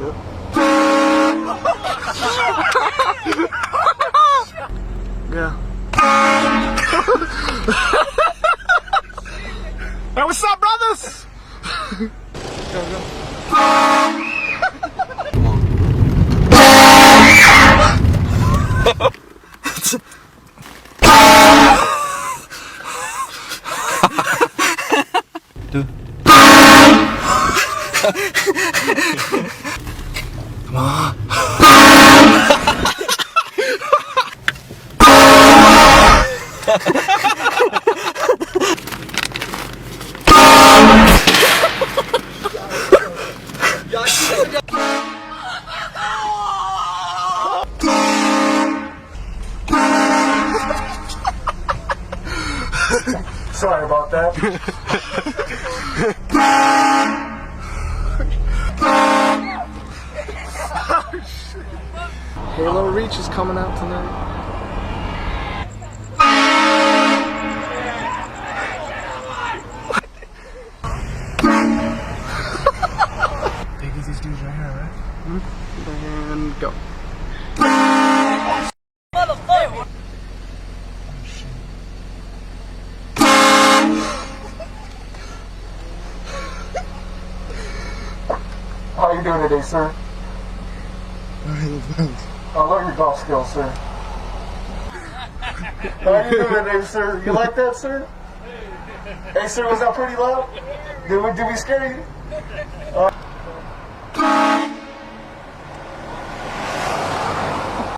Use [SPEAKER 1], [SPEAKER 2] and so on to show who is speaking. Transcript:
[SPEAKER 1] Yeah. Hey, what's up, brothers? Go, go. Dude. Come on.
[SPEAKER 2] Sorry about that.
[SPEAKER 1] Halo Reach is coming out tonight.
[SPEAKER 2] Take these dudes right here, right?
[SPEAKER 1] And go.
[SPEAKER 2] How you doing today, sir? I love your golf skills, sir. How you doing today, sir? You like that, sir? Hey, sir, was that pretty loud? Did we scare you?